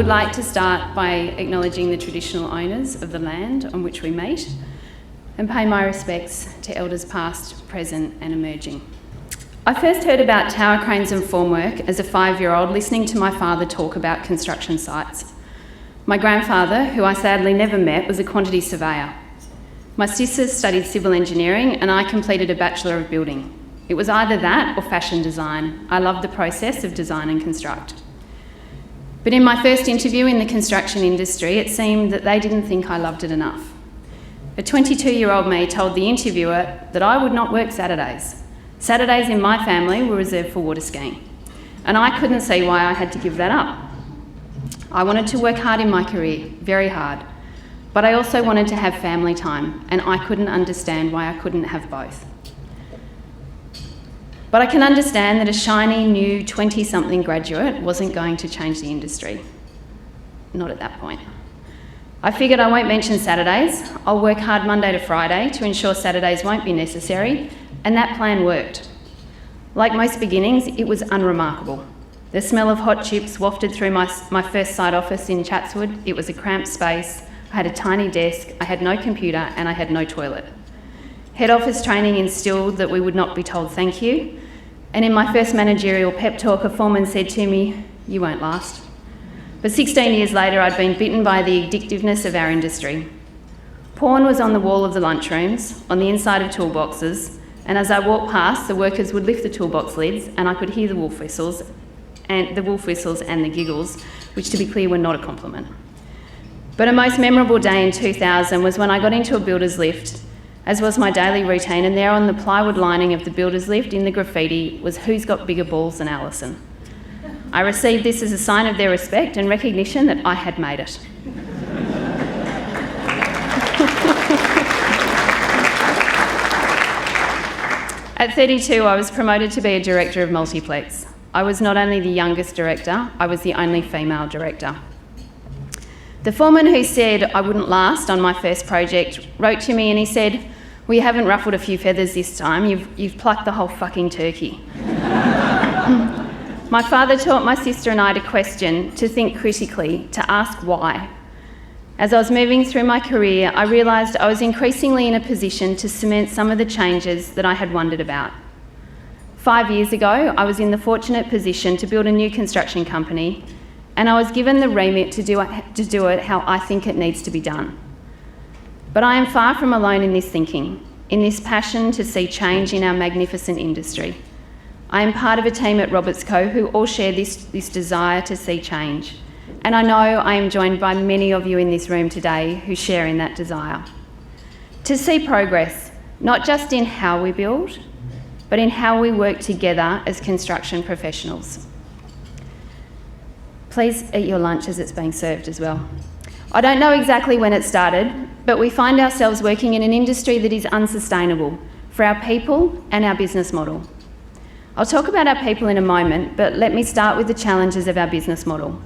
would like to start by acknowledging the traditional owners of the land on which we meet and pay my respects to elders past, present and emerging. I first heard about tower cranes and formwork as a 5-year-old listening to my father talk about construction sites. My grandfather, who I sadly never met, was a quantity surveyor. My sister studied civil engineering and I completed a Bachelor of Building. It was either that or fashion design. I loved the process of design and construct. But in my first interview in the construction industry, it seemed that they didn't think I loved it enough. A 22-year-old me told the interviewer that I would not work Saturdays. Saturdays in my family were reserved for water skiing, and I couldn't see why I had to give that up. I wanted to work hard in my career, very hard, but I also wanted to have family time, and I couldn't understand why I couldn't have both. But I can understand that a shiny, new 20-something graduate wasn't going to change the industry. Not at that point. I figured I won't mention Saturdays. I'll work hard Monday to Friday to ensure Saturdays won't be necessary, and that plan worked. Like most beginnings, it was unremarkable. The smell of hot chips wafted through my first site office in Chatswood. It was a cramped space. I had a tiny desk, I had no computer, and I had no toilet. Head office training instilled that we would not be told thank you, and in my first managerial pep talk, a foreman said to me, "You won't last." But 16 years later, I'd been bitten by the addictiveness of our industry. Porn was on the wall of the lunchrooms, on the inside of toolboxes, and as I walked past, the workers would lift the toolbox lids and I could hear the wolf whistles and the giggles, which, to be clear, were not a compliment. But a most memorable day in 2000 was when I got into a builder's lift, as was my daily routine, and there on the plywood lining of the builder's lift in the graffiti was "Who's got bigger balls than Alison?" I received this as a sign of their respect and recognition that I had made it. At 32, I was promoted to be a director of Multiplex. I was not only the youngest director, I was the only female director. The foreman who said I wouldn't last on my first project wrote to me and he said, "We haven't ruffled a few feathers this time, you've plucked the whole fucking turkey." My father taught my sister and I to question, to think critically, to ask why. As I was moving through my career, I realised I was increasingly in a position to cement some of the changes that I had wondered about. 5 years ago, I was in the fortunate position to build a new construction company, and I was given the remit to do it how I think it needs to be done. But I am far from alone in this thinking, in this passion to see change in our magnificent industry. I am part of a team at Roberts Co who all share this desire to see change, and I know I am joined by many of you in this room today who share in that desire. To see progress, not just in how we build, but in how we work together as construction professionals. Please eat your lunch as it's being served as well. I don't know exactly when it started, but we find ourselves working in an industry that is unsustainable for our people and our business model. I'll talk about our people in a moment, but let me start with the challenges of our business model.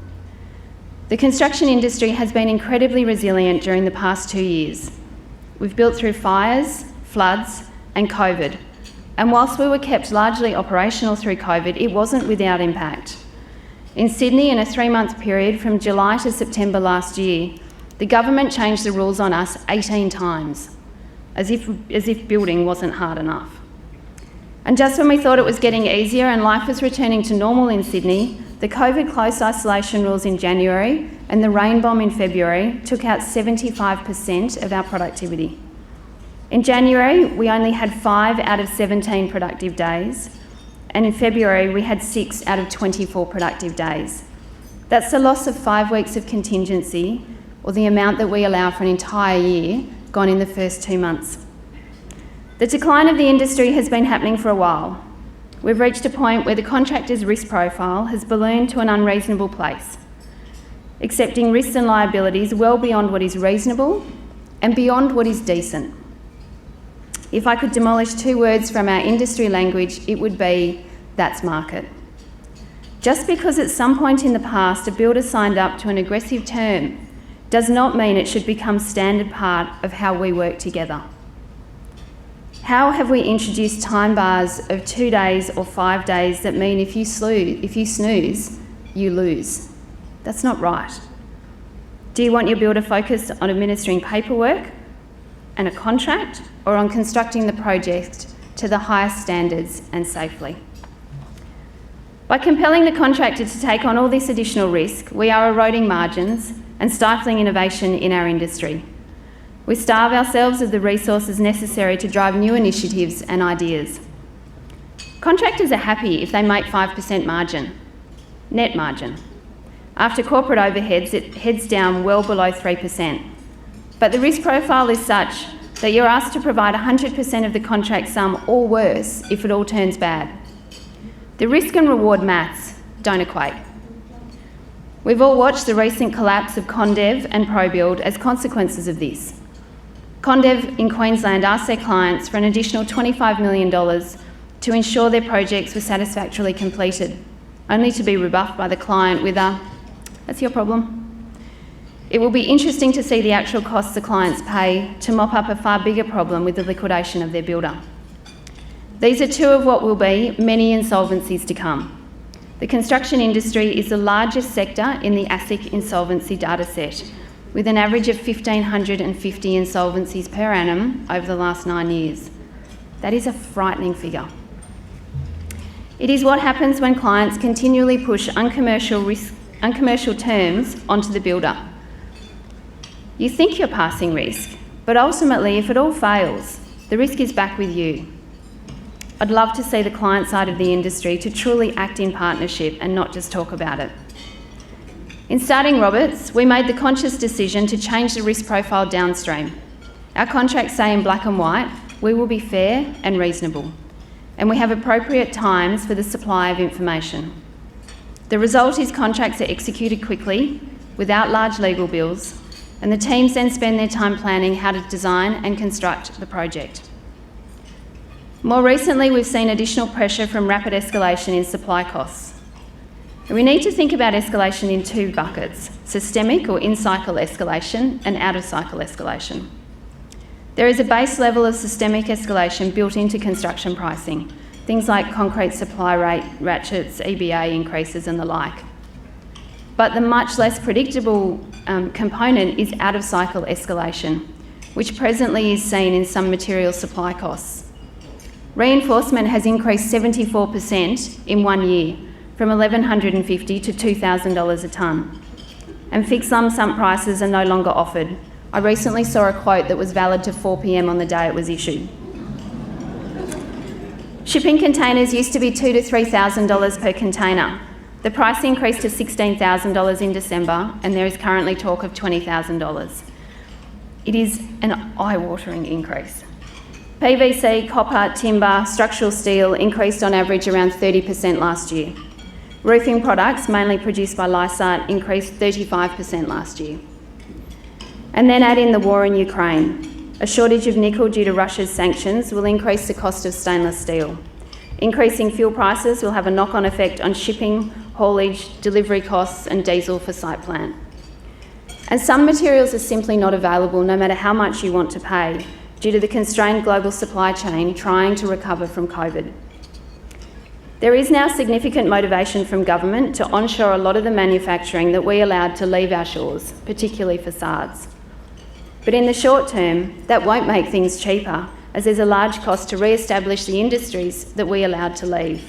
The construction industry has been incredibly resilient during the past 2 years. We've built through fires, floods, and COVID, and whilst we were kept largely operational through COVID, it wasn't without impact. In Sydney, in a 3-month period from July to September last year, the government changed the rules on us 18 times, as if building wasn't hard enough. And just when we thought it was getting easier and life was returning to normal in Sydney, the COVID close isolation rules in January and the rain bomb in February took out 75% of our productivity. In January, we only had 5 out of 17 productive days, and in February, we had 6 out of 24 productive days. That's the loss of 5 weeks of contingency, or the amount that we allow for an entire year, gone in the first 2 months. The decline of the industry has been happening for a while. We've reached a point where the contractor's risk profile has ballooned to an unreasonable place, accepting risks and liabilities well beyond what is reasonable and beyond what is decent. If I could demolish 2 words from our industry language, it would be, that's market. Just because at some point in the past a builder signed up to an aggressive term does not mean it should become standard part of how we work together. How have we introduced time bars of 2 days or 5 days that mean if you snooze, you lose? That's not right. Do you want your builder focused on administering paperwork and a contract, or on constructing the project to the highest standards and safely? By compelling the contractor to take on all this additional risk, we are eroding margins and stifling innovation in our industry. We starve ourselves of the resources necessary to drive new initiatives and ideas. Contractors are happy if they make 5% margin, net margin. After corporate overheads, it heads down well below 3%. But the risk profile is such that you're asked to provide 100% of the contract sum or worse if it all turns bad. The risk and reward maths don't equate. We've all watched the recent collapse of Condev and ProBuild as consequences of this. Condev in Queensland asked their clients for an additional $25 million to ensure their projects were satisfactorily completed, only to be rebuffed by the client with a, "That's your problem." It will be interesting to see the actual costs the clients pay to mop up a far bigger problem with the liquidation of their builder. These are two of what will be many insolvencies to come. The construction industry is the largest sector in the ASIC insolvency data set, with an average of 1,550 insolvencies per annum over the last 9 years. That is a frightening figure. It is what happens when clients continually push uncommercial terms onto the builder. You think you're passing risk, but ultimately, if it all fails, the risk is back with you. I'd love to see the client side of the industry to truly act in partnership and not just talk about it. In starting Roberts, we made the conscious decision to change the risk profile downstream. Our contracts say in black and white, we will be fair and reasonable, and we have appropriate times for the supply of information. The result is contracts are executed quickly, without large legal bills, and the teams then spend their time planning how to design and construct the project. More recently, we've seen additional pressure from rapid escalation in supply costs. And we need to think about escalation in two buckets: systemic or in-cycle escalation and out-of-cycle escalation. There is a base level of systemic escalation built into construction pricing, things like concrete supply rate ratchets, EBA increases and the like. But the much less predictable component is out-of-cycle escalation, which presently is seen in some material supply costs. Reinforcement has increased 74% in 1 year, from $1,150 to $2,000 a tonne. And fixed lump sum prices are no longer offered. I recently saw a quote that was valid to 4 p.m. on the day it was issued. Shipping containers used to be $2,000 to $3,000 per container. The price increased to $16,000 in December, and there is currently talk of $20,000. It is an eye-watering increase. PVC, copper, timber, structural steel increased on average around 30% last year. Roofing products, mainly produced by Lysart, increased 35% last year. And then add in the war in Ukraine. A shortage of nickel due to Russia's sanctions will increase the cost of stainless steel. Increasing fuel prices will have a knock-on effect on shipping, haulage, delivery costs and diesel for site plant. And some materials are simply not available no matter how much you want to pay, due to the constrained global supply chain trying to recover from COVID. There is now significant motivation from government to onshore a lot of the manufacturing that we allowed to leave our shores, particularly facades. But in the short term, that won't make things cheaper, as there's a large cost to re-establish the industries that we allowed to leave.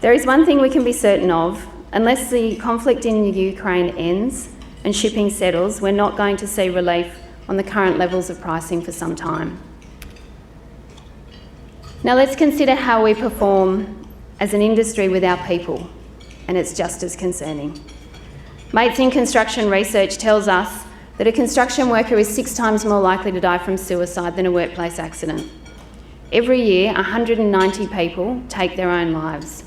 There is one thing we can be certain of: unless the conflict in the Ukraine ends and shipping settles, we're not going to see relief on the current levels of pricing for some time. Now let's consider how we perform as an industry with our people, and it's just as concerning. Mates in Construction research tells us that a construction worker is 6 times more likely to die from suicide than a workplace accident. Every year, 190 people take their own lives.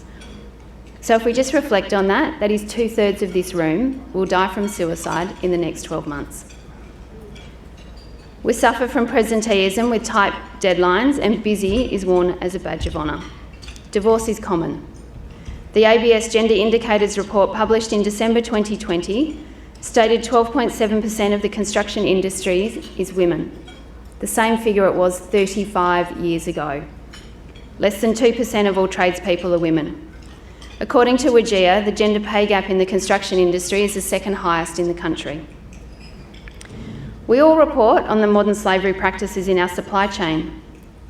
So if we just reflect on that, that is 2/3 of this room will die from suicide in the next 12 months. We suffer from presenteeism with tight deadlines, and busy is worn as a badge of honour. Divorce is common. The ABS Gender Indicators report published in December 2020 stated 12.7% of the construction industry is women. The same figure it was 35 years ago. Less than 2% of all tradespeople are women. According to WGEA, the gender pay gap in the construction industry is the second highest in the country. We all report on the modern slavery practices in our supply chain,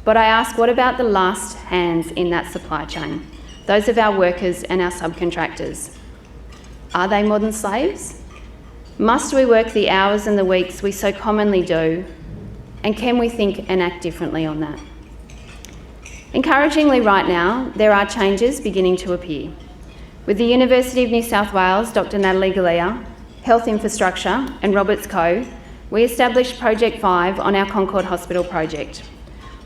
but I ask, what about the last hands in that supply chain? Those of our workers and our subcontractors. Are they modern slaves? Must we work the hours and the weeks we so commonly do? And can we think and act differently on that? Encouragingly, right now, there are changes beginning to appear. With the University of New South Wales, Dr. Natalie Galea, Health Infrastructure and Roberts Co, we established Project 5 on our Concord Hospital project.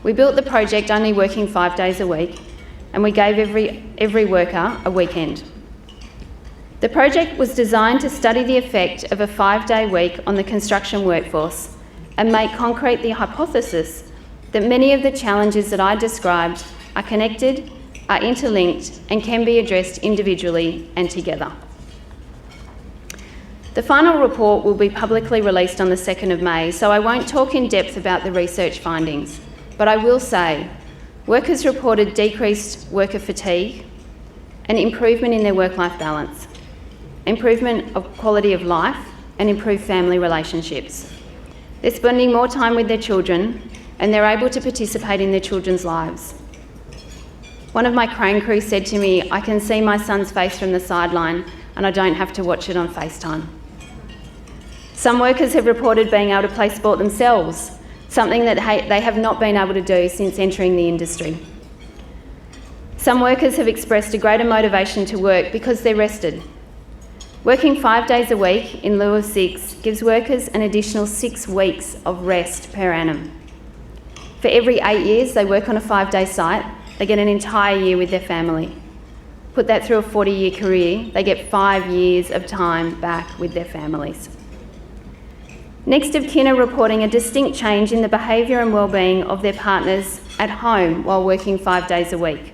We built the project only working 5 days a week, and we gave every worker a weekend. The project was designed to study the effect of a 5-day week on the construction workforce and make concrete the hypothesis that many of the challenges that I described are connected, are interlinked, and can be addressed individually and together. The final report will be publicly released on the 2nd of May, so I won't talk in depth about the research findings, but I will say workers reported decreased worker fatigue, an improvement in their work-life balance, improvement of quality of life, and improved family relationships. They're spending more time with their children, and they're able to participate in their children's lives. One of my crane crew said to me, "I can see my son's face from the sideline, and I don't have to watch it on FaceTime." Some workers have reported being able to play sport themselves, something that they have not been able to do since entering the industry. Some workers have expressed a greater motivation to work because they're rested. Working 5 days a week in lieu of 6 gives workers an additional 6 weeks of rest per annum. For every 8 years they work on a 5-day site, they get an entire year with their family. Put that through a 40-year career, they get 5 years of time back with their families. Next of kin are reporting a distinct change in the behaviour and wellbeing of their partners at home while working 5 days a week.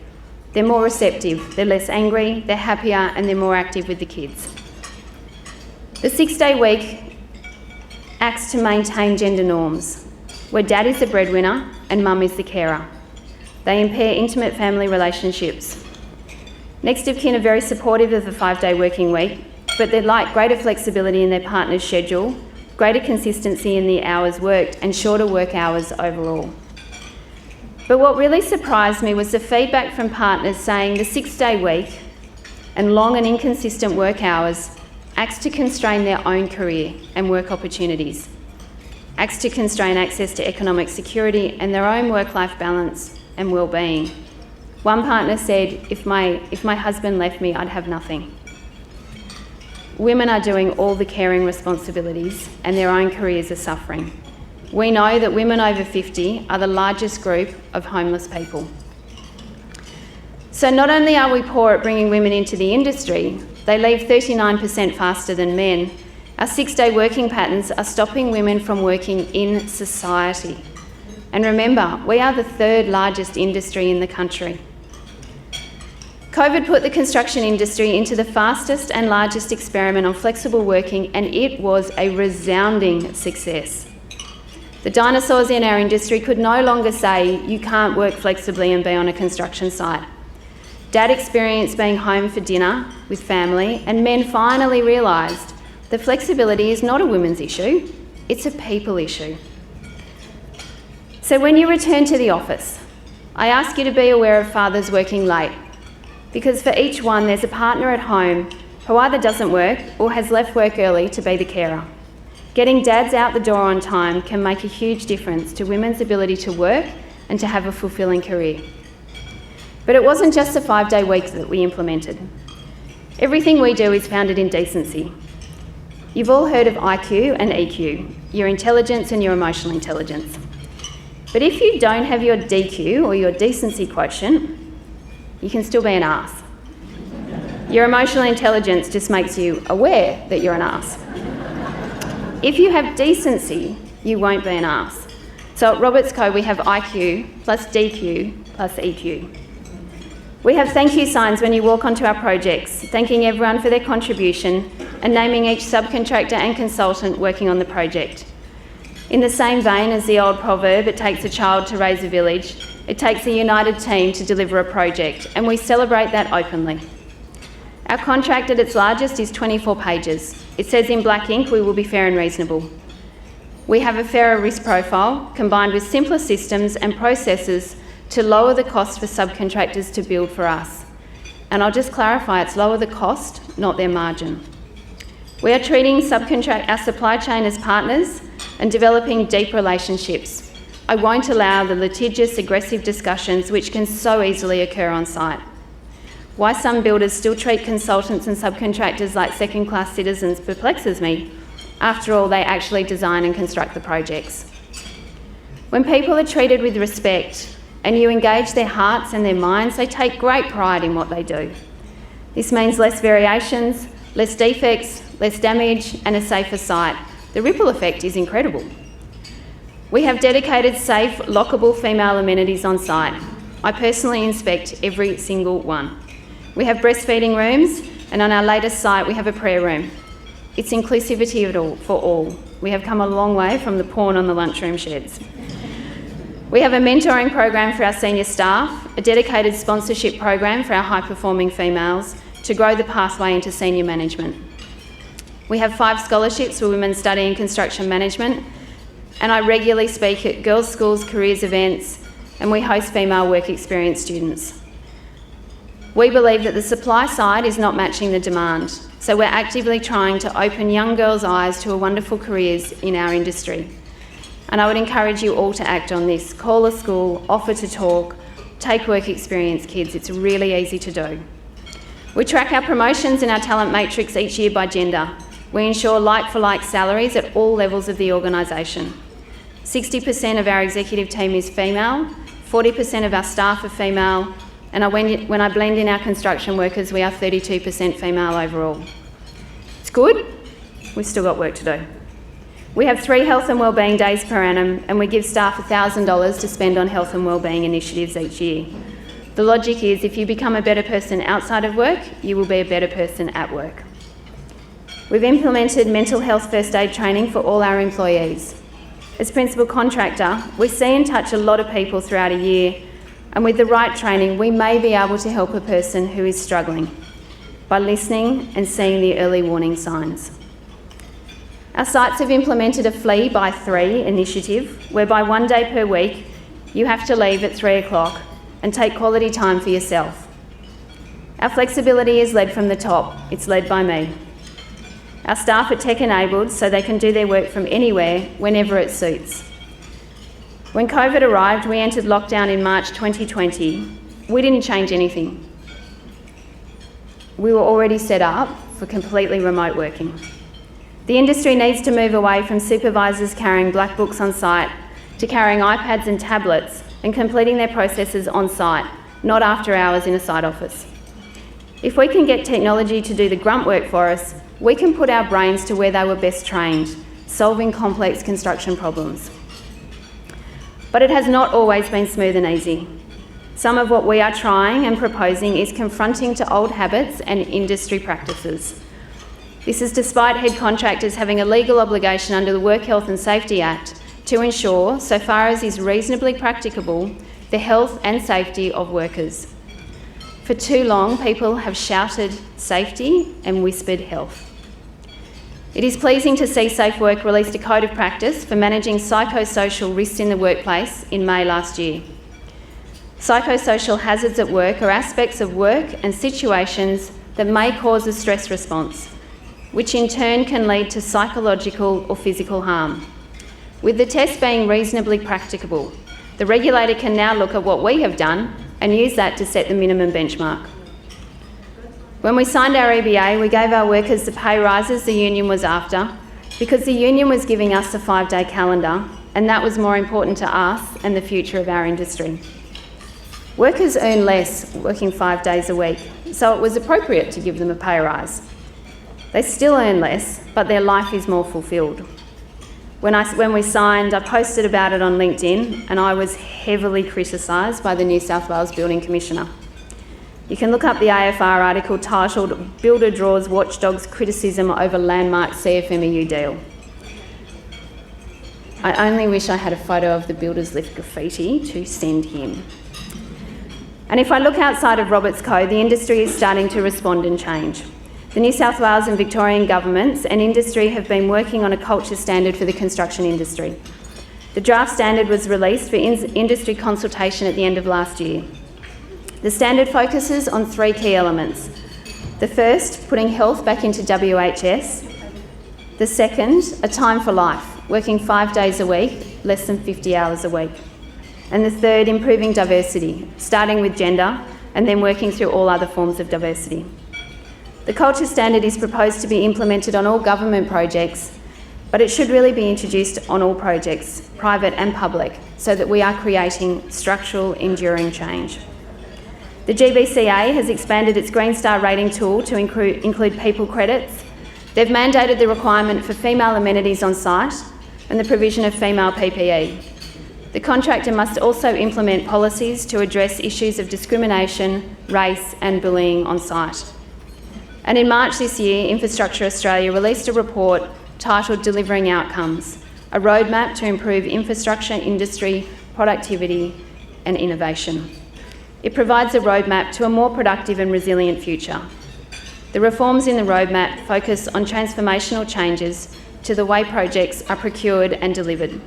They're more receptive, they're less angry, they're happier, and they're more active with the kids. The 6-day week acts to maintain gender norms, where dad is the breadwinner and mum is the carer. They impair intimate family relationships. Next of kin are very supportive of the 5-day working week, but they'd like greater flexibility in their partner's schedule, greater consistency in the hours worked, and shorter work hours overall. But what really surprised me was the feedback from partners saying the 6-day week and long and inconsistent work hours acts to constrain their own career and work opportunities, acts to constrain access to economic security and their own work-life balance and well-being. One partner said, if my husband left me, I'd have nothing. Women are doing all the caring responsibilities and their own careers are suffering. We know that women over 50 are the largest group of homeless people. So not only are we poor at bringing women into the industry, they leave 39% faster than men. Our 6-day working patterns are stopping women from working in society. And remember, we are the 3rd largest industry in the country. COVID put the construction industry into the fastest and largest experiment on flexible working, and it was a resounding success. The dinosaurs in our industry could no longer say, you can't work flexibly and be on a construction site. Dad experienced being home for dinner with family, and men finally realised that flexibility is not a women's issue, it's a people issue. So when you return to the office, I ask you to be aware of fathers working late, because for each one there's a partner at home who either doesn't work or has left work early to be the carer. Getting dads out the door on time can make a huge difference to women's ability to work and to have a fulfilling career. But it wasn't just a 5-day week that we implemented. Everything we do is founded in decency. You've all heard of IQ and EQ, your intelligence and your emotional intelligence. But if you don't have your DQ or your decency quotient, you can still be an arse. Your emotional intelligence just makes you aware that you're an arse. If you have decency, you won't be an arse. So at Roberts Co we have IQ plus DQ plus EQ. We have thank you signs when you walk onto our projects, thanking everyone for their contribution and naming each subcontractor and consultant working on the project. In the same vein as the old proverb, it takes a child to raise a village, it takes a united team to deliver a project, and we celebrate that openly. Our contract at its largest is 24 pages. It says in black ink we will be fair and reasonable. We have a fairer risk profile combined with simpler systems and processes to lower the cost for subcontractors to build for us. And I'll just clarify, it's lower the cost, not their margin. We are treating our supply chain as partners and developing deep relationships. I won't allow the litigious, aggressive discussions which can so easily occur on site. Why some builders still treat consultants and subcontractors like second-class citizens perplexes me. After all, they actually design and construct the projects. When people are treated with respect and you engage their hearts and their minds, they take great pride in what they do. This means less variations, less defects, less damage, and a safer site. The ripple effect is incredible. We have dedicated, safe, lockable female amenities on site. I personally inspect every single one. We have breastfeeding rooms, and on our latest site we have a prayer room. It's inclusivity for all. We have come a long way from the porn on the lunchroom sheds. We have a mentoring program for our senior staff, a dedicated sponsorship program for our high-performing females to grow the pathway into senior management. We have 5 scholarships for women studying construction management, and I regularly speak at girls' schools, careers events, and we host female work experience students. We believe that the supply side is not matching the demand, so we're actively trying to open young girls' eyes to wonderful careers in our industry. And I would encourage you all to act on this. Call a school, offer to talk, take work experience kids. It's really easy to do. We track our promotions in our talent matrix each year by gender. We ensure like-for-like salaries at all levels of the organisation. 60% of our executive team is female, 40% of our staff are female, and when I blend in our construction workers, we are 32% female overall. It's good, we've still got work to do. We have 3 health and wellbeing days per annum, and we give staff $1,000 to spend on health and wellbeing initiatives each year. The logic is if you become a better person outside of work, you will be a better person at work. We've implemented mental health first aid training for all our employees. As principal contractor, we see and touch a lot of people throughout a year, and with the right training, we may be able to help a person who is struggling by listening and seeing the early warning signs. Our sites have implemented a Flee by 3 initiative, whereby 1 day per week, you have to leave at 3 o'clock and take quality time for yourself. Our flexibility is led from the top. It's led by me. Our staff are tech-enabled so they can do their work from anywhere, whenever it suits. When COVID arrived, we entered lockdown in March 2020. We didn't change anything. We were already set up for completely remote working. The industry needs to move away from supervisors carrying black books on site to carrying iPads and tablets and completing their processes on site, not after hours in a site office. If we can get technology to do the grunt work for us, we can put our brains to where they were best trained, solving complex construction problems. But it has not always been smooth and easy. Some of what we are trying and proposing is confronting to old habits and industry practices. This is despite head contractors having a legal obligation under the Work Health and Safety Act to ensure, so far as is reasonably practicable, the health and safety of workers. For too long, people have shouted safety and whispered health. It is pleasing to see Safe Work released a code of practice for managing psychosocial risks in the workplace in May last year. Psychosocial hazards at work are aspects of work and situations that may cause a stress response, which in turn can lead to psychological or physical harm. With the test being reasonably practicable, the regulator can now look at what we have done and use that to set the minimum benchmark. When we signed our EBA, we gave our workers the pay rises the union was after because the union was giving us a 5-day calendar, and that was more important to us and the future of our industry. Workers earn less working 5 days a week, so it was appropriate to give them a pay rise. They still earn less, but their life is more fulfilled. When we signed, I posted about it on LinkedIn, and I was heavily criticised by the New South Wales Building Commissioner. You can look up the AFR article titled "Builder Draws Watchdog's Criticism Over Landmark CFMEU Deal." I only wish I had a photo of the builders lift graffiti to send him. And if I look outside of Roberts Code, the industry is starting to respond and change. The New South Wales and Victorian governments and industry have been working on a culture standard for the construction industry. The draft standard was released for industry consultation at the end of last year. The standard focuses on 3 key elements. The first, putting health back into WHS. The second, a time for life, working 5 days a week, less than 50 hours a week. And the third, improving diversity, starting with gender and then working through all other forms of diversity. The culture standard is proposed to be implemented on all government projects, but it should really be introduced on all projects, private and public, so that we are creating structural, enduring change. The GBCA has expanded its Green Star rating tool to include people credits. They've mandated the requirement for female amenities on site and the provision of female PPE. The contractor must also implement policies to address issues of discrimination, race and bullying on site. And in March this year, Infrastructure Australia released a report titled Delivering Outcomes, a roadmap to improve infrastructure industry productivity and innovation. It provides a roadmap to a more productive and resilient future. The reforms in the roadmap focus on transformational changes to the way projects are procured and delivered.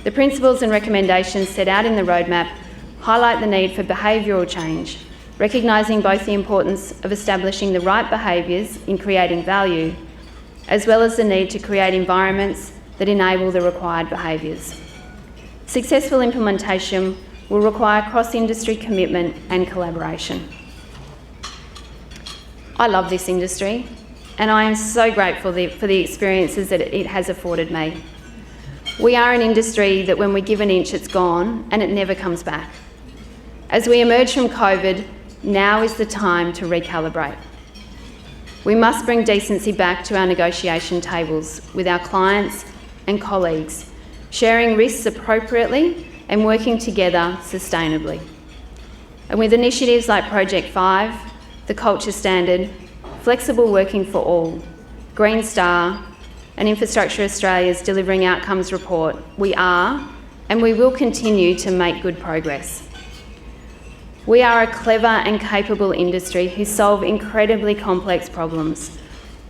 The principles and recommendations set out in the roadmap highlight the need for behavioural change, recognising both the importance of establishing the right behaviours in creating value, as well as the need to create environments that enable the required behaviours. Successful implementation will require cross-industry commitment and collaboration. I love this industry, and I am so grateful for the experiences that it has afforded me. We are an industry that when we give an inch, it's gone, and it never comes back. As we emerge from COVID, now is the time to recalibrate. We must bring decency back to our negotiation tables with our clients and colleagues, sharing risks appropriately and working together sustainably. And with initiatives like Project 5, the Culture Standard, Flexible Working for All, Green Star, and Infrastructure Australia's Delivering Outcomes report, we are and we will continue to make good progress. We are a clever and capable industry who solve incredibly complex problems,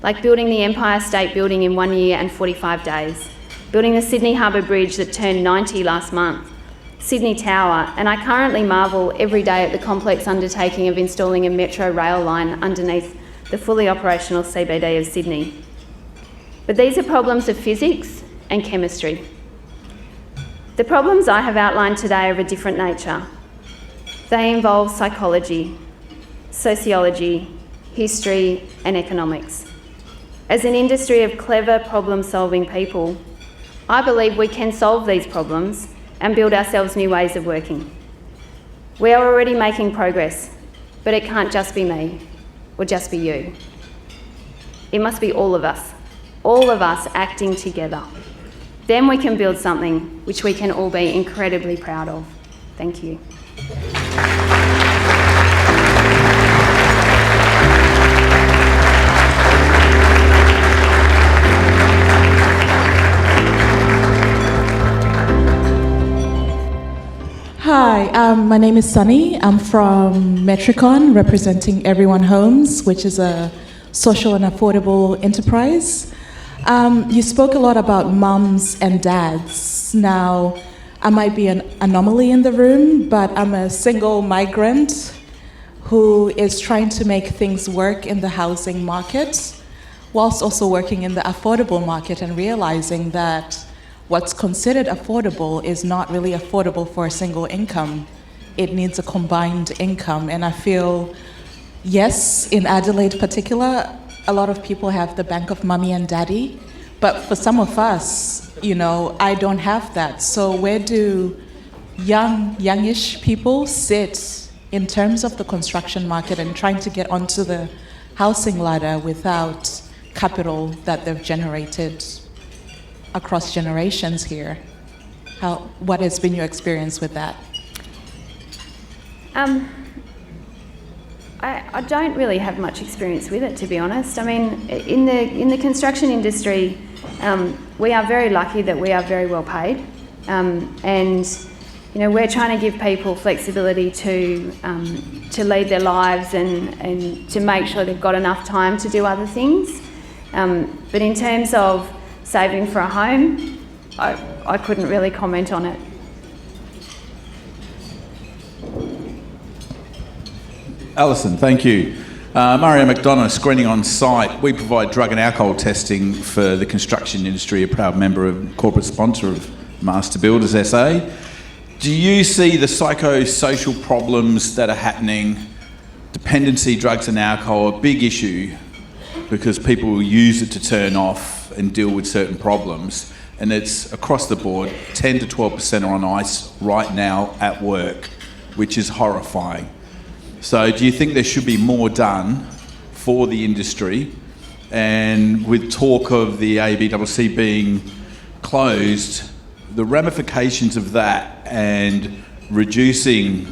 like building the Empire State Building in 1 year and 45 days, building the Sydney Harbour Bridge that turned 90 last month, Sydney Tower, and I currently marvel every day at the complex undertaking of installing a metro rail line underneath the fully operational CBD of Sydney. But these are problems of physics and chemistry. The problems I have outlined today are of a different nature. They involve psychology, sociology, history, and economics. As an industry of clever problem-solving people, I believe we can solve these problems and build ourselves new ways of working. We are already making progress, but it can't just be me or just be you. It must be all of us acting together. Then we can build something which we can all be incredibly proud of. Thank you. Hi, my name is Sunny. I'm from Metricon, representing Everyone Homes, which is a social and affordable enterprise. You spoke a lot about mums and dads. Now, I might be an anomaly in the room, but I'm a single migrant who is trying to make things work in the housing market, whilst also working in the affordable market and realizing that what's considered affordable is not really affordable for a single income. It needs a combined income. And I feel, yes, in Adelaide particular, a lot of people have the bank of mummy and daddy, but for some of us, I don't have that. So where do youngish people sit in terms of the construction market and trying to get onto the housing ladder without capital that they've generated across generations here? What has been your experience with that? I don't really have much experience with it, to be honest. I mean, in the construction industry, we are very lucky that we are very well paid, and You know, we're trying to give people flexibility to lead their lives and to make sure they've got enough time to do other things. But in terms of saving for a home, I couldn't really comment on it. Alison, thank you. Mario McDonough, screening on site. We provide drug and alcohol testing for the construction industry, a proud member and corporate sponsor of Master Builders SA. Do you see the psychosocial problems that are happening, dependency, drugs and alcohol, a big issue because people will use it to turn off and deal with certain problems, and it's across the board, 10 to 12% are on ice right now at work, which is horrifying. So do you think there should be more done for the industry? And with talk of the ABCC being closed, the ramifications of that and reducing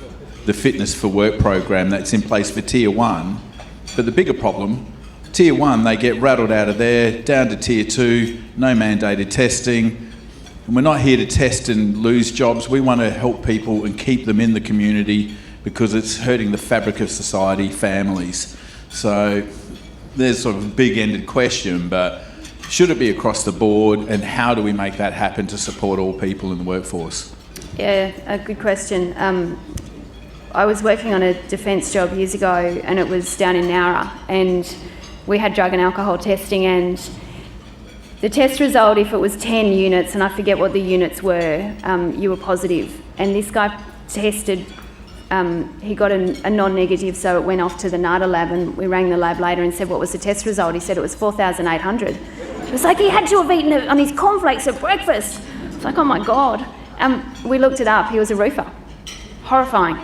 the fitness for work program that's in place for Tier 1, but the bigger problem, Tier 1, they get rattled out of there, down to Tier 2, no mandated testing. And we're not here to test and lose jobs. We want to help people and keep them in the community because it's hurting the fabric of society, families. So there's sort of a big-ended question, but should it be across the board, and how do we make that happen to support all people in the workforce? Yeah, a good question. I was working on a defence job years ago, and it was down in Nowra, and we had drug and alcohol testing, and the test result, if it was 10 units, and I forget what the units were, you were positive. And this guy tested, he got a non-negative, so it went off to the NADA lab, and we rang the lab later and said, what was the test result? He said it was 4,800. It was like he had to have eaten it on his cornflakes at breakfast. It's like, oh my God. We looked it up, he was a roofer. Horrifying.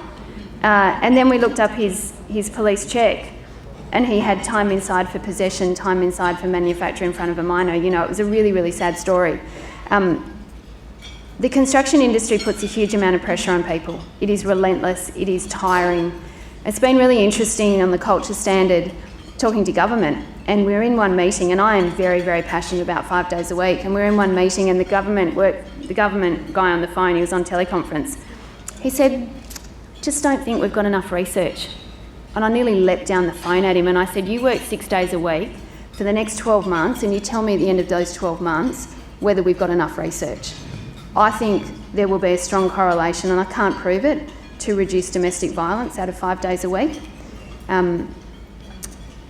And then we looked up his police check, and he had time inside for possession, time inside for manufacture in front of a minor. You know, it was a really, really sad story. The construction industry puts a huge amount of pressure on people. It is relentless, it is tiring. It's been really interesting on the culture standard talking to government, and we're in one meeting, and I am very, very passionate about 5 days a week, and we're in one meeting, and the government guy on the phone, he was on teleconference, he said, just don't think we've got enough research. And I nearly leapt down the phone at him, and I said, you work 6 days a week for the next 12 months, and you tell me at the end of those 12 months whether we've got enough research. I think there will be a strong correlation, and I can't prove it, to reduce domestic violence out of 5 days a week.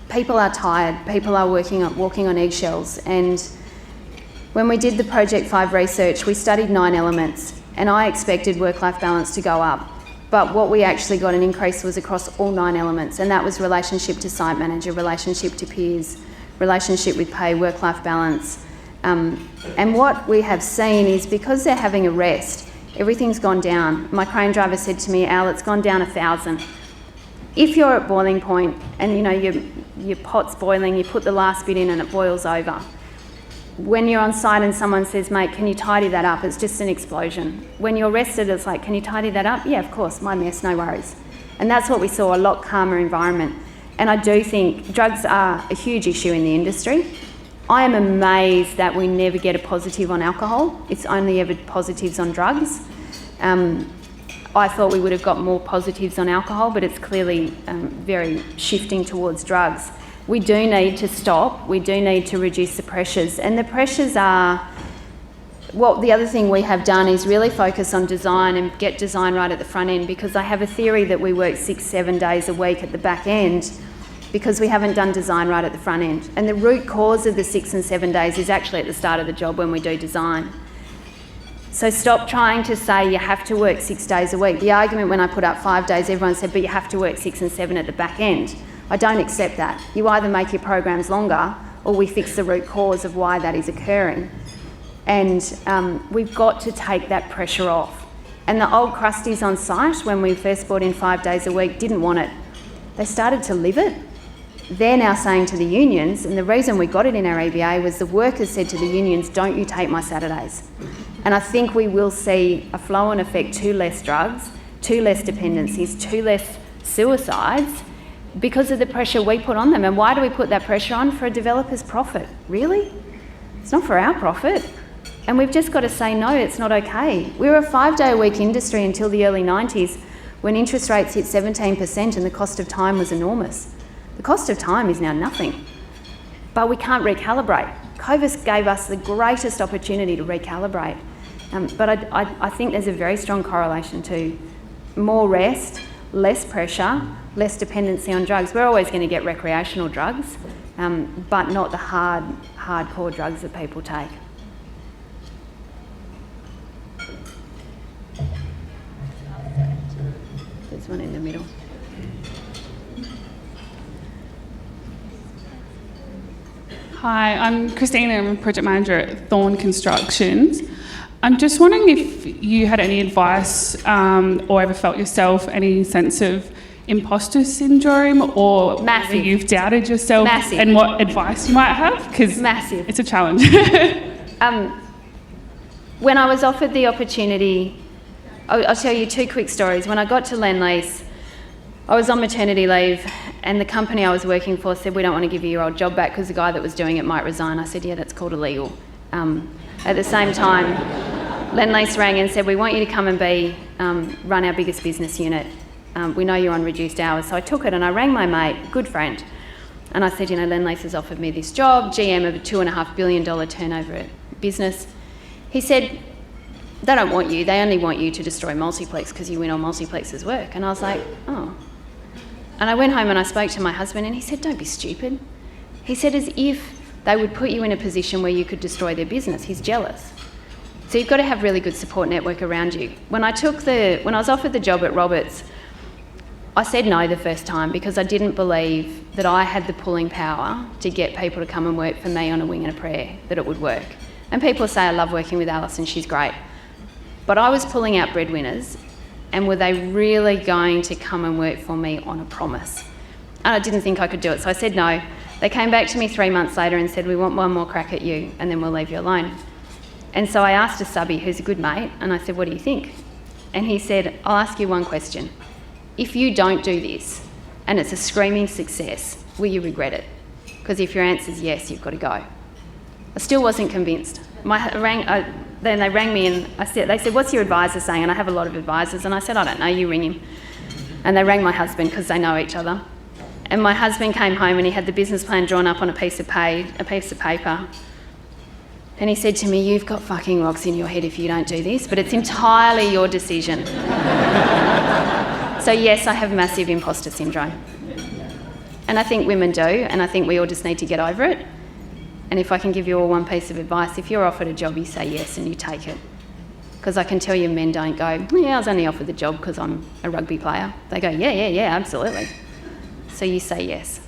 People are tired, people are walking on eggshells, and when we did the Project 5 research, we studied 9 elements, and I expected work-life balance to go up. But what we actually got an increase was across all 9 elements, and that was relationship to site manager, relationship to peers, relationship with pay, work-life balance. And what we have seen is because they're having a rest, everything's gone down. My crane driver said to me, Al, it's gone down 1,000. If you're at boiling point and you know your pot's boiling, you put the last bit in and it boils over. When you're on site and someone says, mate, can you tidy that up? It's just an explosion. When you're rested, it's like, can you tidy that up? Yeah, of course, my mess, no worries. And that's what we saw, a lot calmer environment. And I do think drugs are a huge issue in the industry. I am amazed that we never get a positive on alcohol. It's only ever positives on drugs. I thought we would have got more positives on alcohol, but it's clearly very shifting towards drugs. We do need to stop. We do need to reduce the pressures. And the pressures are, well, the other thing we have done is really focus on design and get design right at the front end, because I have a theory that we work 6-7 days a week at the back end because we haven't done design right at the front end. And the root cause of the 6 and 7 days is actually at the start of the job when we do design. So stop trying to say you have to work 6 days a week. The argument when I put up 5 days, everyone said, but you have to work 6 and 7 at the back end. I don't accept that. You either make your programs longer or we fix the root cause of why that is occurring. And we've got to take that pressure off. And the old crusties on site, when we first brought in 5 days a week, didn't want it. They started to live it. They're now saying to the unions, and the reason we got it in our EBA was the workers said to the unions, don't you take my Saturdays. And I think we will see a flow-on effect to less drugs, to less dependencies, to less suicides because of the pressure we put on them. And why do we put that pressure on? For a developer's profit. Really? It's not for our profit. And we've just got to say, no, it's not okay. We were a 5-day-a-week industry until the early 90s when interest rates hit 17% and the cost of time was enormous. The cost of time is now nothing. But we can't recalibrate. COVID gave us the greatest opportunity to recalibrate. But I think there's a very strong correlation to more rest, less pressure, less dependency on drugs. We're always going to get recreational drugs, but not the hardcore drugs that people take. There's one in the middle. Hi, I'm Christina. I'm a project manager at Thorn Constructions. I'm just wondering if you had any advice or ever felt yourself any sense of imposter syndrome or Massive. whether you've doubted yourself. Massive. And what advice you might have, because Massive. it's a challenge. When I was offered the opportunity, I'll tell you 2 quick stories. When I got to Lendlease, I was on maternity leave and the company I was working for said, we don't want to give you your old job back because the guy that was doing it might resign. I said, yeah, that's called illegal. At the same time, Lendlease rang and said, we want you to come and run our biggest business unit. We know you're on reduced hours. So I took it and I rang my mate, good friend, and I said, Lendlease has offered me this job, GM of a $2.5 billion turnover business. He said, they don't want you, they only want you to destroy Multiplex because you win all Multiplex's work. And I was like, oh. And I went home and I spoke to my husband and he said, don't be stupid. He said, as if they would put you in a position where you could destroy their business. He's jealous. So you've got to have really good support network around you. When I was offered the job at Roberts, I said no the first time because I didn't believe that I had the pulling power to get people to come and work for me on a wing and a prayer, that it would work. And people say, I love working with Alison, she's great. But I was pulling out breadwinners, and were they really going to come and work for me on a promise? And I didn't think I could do it, so I said no. They came back to me 3 months later and said, we want one more crack at you, and then we'll leave you alone. And so I asked a subby, who's a good mate, and I said, what do you think? And he said, I'll ask you one question. If you don't do this, and it's a screaming success, will you regret it? Because if your answer is yes, you've got to go. I still wasn't convinced. Then they rang me and they said, what's your advisor saying? And I have a lot of advisors. And I said, I don't know, you ring him. And they rang my husband because they know each other. And my husband came home and he had the business plan drawn up on a piece of paper. And he said to me, you've got fucking rocks in your head if you don't do this, but it's entirely your decision. So yes, I have massive imposter syndrome. And I think women do, and I think we all just need to get over it. And if I can give you all one piece of advice, if you're offered a job, you say yes and you take it. Because I can tell you men don't go, yeah, I was only offered the job because I'm a rugby player. They go, yeah, absolutely. So you say yes.